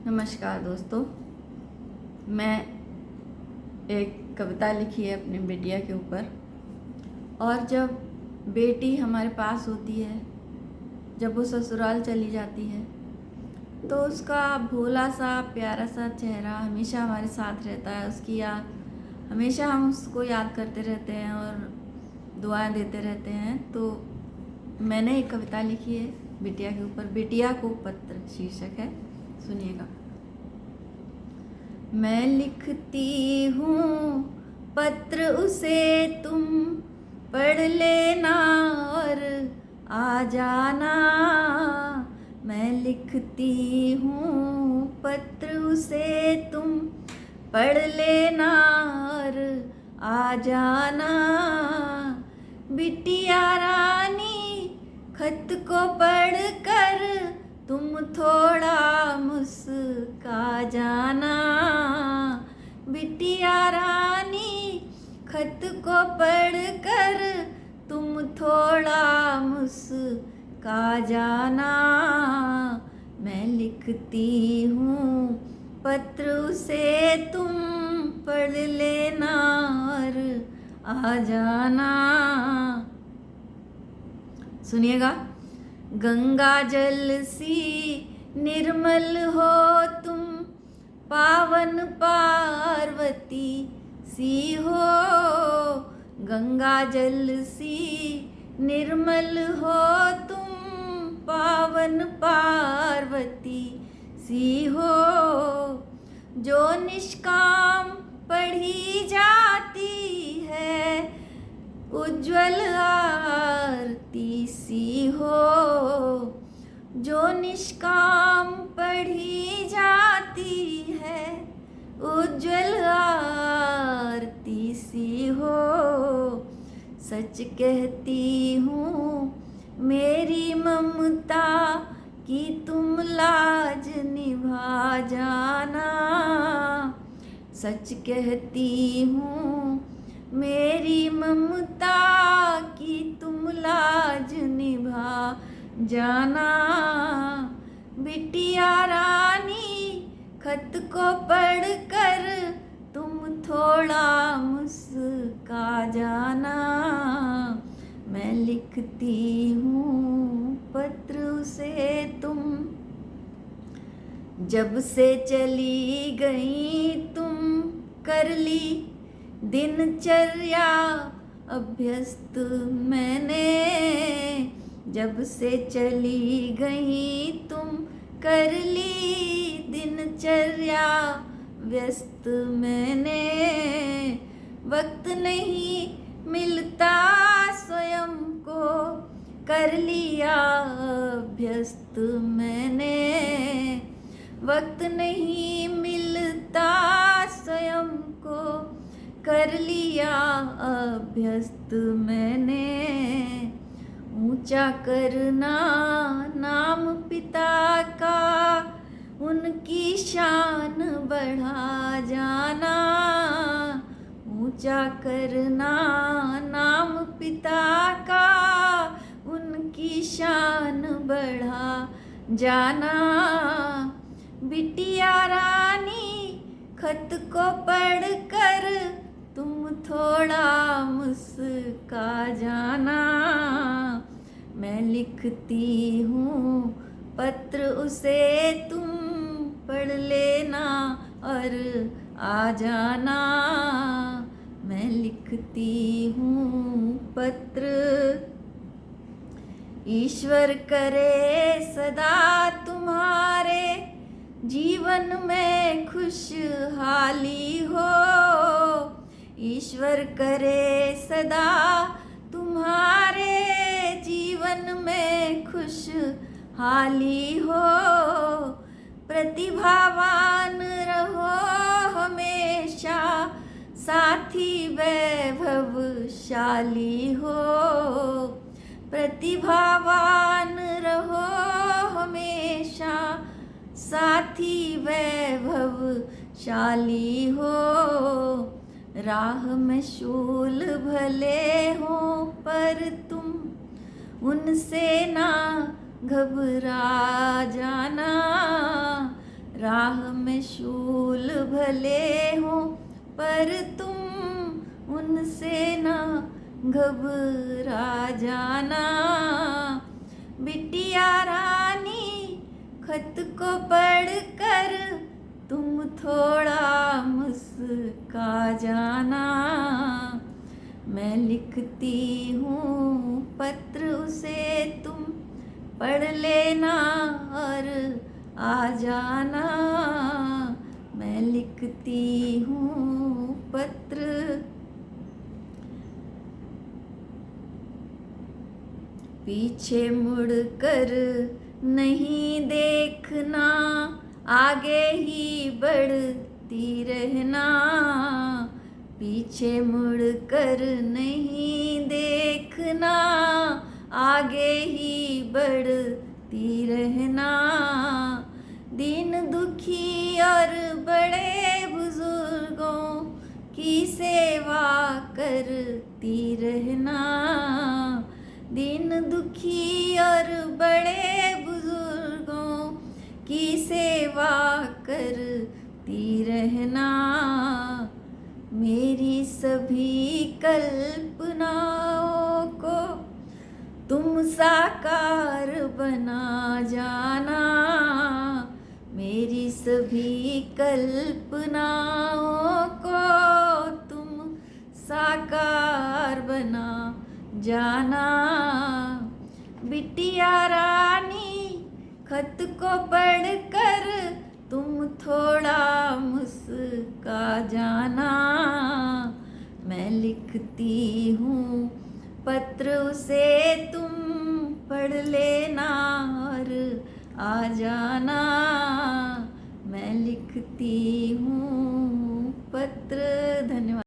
नमस्कार दोस्तों। मैं एक कविता लिखी है अपनी बेटिया के ऊपर। और जब बेटी हमारे पास होती है, जब वो ससुराल चली जाती है, तो उसका भोला सा प्यारा सा चेहरा हमेशा हमारे साथ रहता है। उसकी याद हमेशा हम उसको याद करते रहते हैं और दुआएं देते रहते हैं। तो मैंने एक कविता लिखी है बिटिया के ऊपर, बिटिया को पत्र शीर्षक है, सुनिएगा। मैं लिखती हूँ पत्र उसे, तुम पढ़ लेना और आ जाना। मैं लिखती हूँ पत्र उसे, तुम पढ़ लेना और आ जाना। बिटिया रानी खत को पढ़कर तुम थोड़ा मुस्का जाना। बिटिया रानी खत को पढ़कर तुम थोड़ा मुस्का जाना। मैं लिखती हूँ पत्र उसे, तुम पढ़ लेना और आ जाना। सुनिएगा। गंगा जल सी निर्मल हो तुम, पावन पार्वती सी हो। गंगा जल सी निर्मल हो तुम, पावन पार्वती सी हो। जो निष्काम पढ़ी जाती है, उज्ज्वल आरती सी हो। जो निष्काम पढ़ी जाती है, उज्ज्वल आरती सी हो। सच कहती हूँ मेरी ममता कि तुम लाज निभा जाना। सच कहती हूँ मेरी ममता कि तुम लाज निभा जाना। बिटिया रानी खत को पढ़कर तुम थोड़ा मुस्का जाना। मैं लिखती हूँ पत्र उसे, तुम जब से चली गई तुम कर ली दिनचर्या अभ्यस्त मैंने। जब से चली गई तुम कर ली दिनचर्या व्यस्त मैंने। वक्त नहीं मिलता स्वयं को, कर लिया अभ्यस्त मैंने। वक्त नहीं मिलता स्वयं को, कर लिया अभ्यस्त मैंने। ऊंचा करना नाम पिता का, उनकी शान बढ़ा जाना। ऊंचा करना नाम पिता का, उनकी शान बढ़ा जाना। बिटिया रानी खत को पढ़कर तुम थोड़ा मुस्का जाना। मैं लिखती हूँ पत्र उसे, तुम पढ़ लेना और आ जाना। मैं लिखती हूँ पत्र। ईश्वर करे सदा तुम्हारे जीवन में खुशहाली हो। ईश्वर करे सदा तुम्हारे जीवन में खुशहाली हो। प्रतिभावान रहो हमेशा, साथी वैभवशाली हो। प्रतिभावान रहो हमेशा, साथी वैभवशाली हो। राह में शूल भले हो पर तुम उनसे ना घबरा जाना। राह में शूल भले हो पर तुम उनसे ना घबरा जाना। बिटिया रानी खत को पढ़कर तुम थोड़ा मुस्का जाना। मैं लिखती हूँ पत्र उसे तुम पढ़ लेना और आ जाना। मैं लिखती हूँ पत्र, पीछे मुड़कर नहीं देखना, आगे ही बढ़ती रहना। पीछे मुड़कर नहीं देखना, आगे ही बढ़ती रहना। दीन दुखी और बड़े बुजुर्गों की सेवा करती रहना। दीन दुखी और बड़े बुजुर्गों की सेवा करती रहना। मेरी सभी कल्पनाओं को तुम साकार बना जाना। मेरी सभी कल्पनाओं को तुम साकार बना जाना। बिटिया रानी खत को पढ़कर तुम थोड़ा मुस्का जाना। मैं लिखती हूँ पत्र उसे तुम पढ़ लेना और आ जाना। मैं लिखती हूँ पत्र। धन्यवाद।